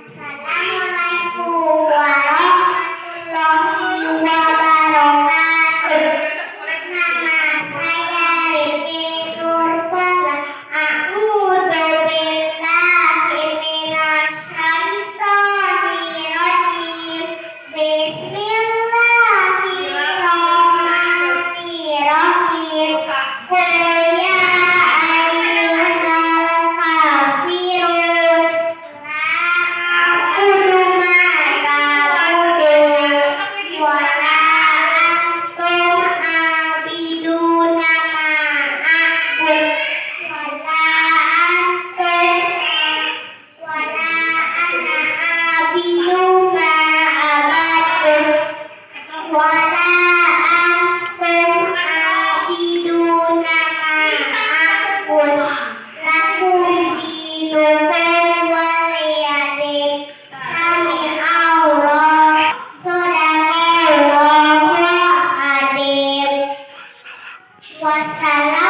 Assalamualaikum warahmatullahi wabarakatuh. Nama saya Rifki Nurfala. A'udzu billahi minasy syaithanir rajim. Bismillahirrahmanirrahim. Qul ya ayyuhal kafirun la a'budu ma ta'budun wa la antum abiduna ma a'bud wa la ana abidu ma abadtum wa la antum abiduna ma a'bud lakum dinukum waliyadin. Sami Allah Sadaqallahu Adim. Wassalam.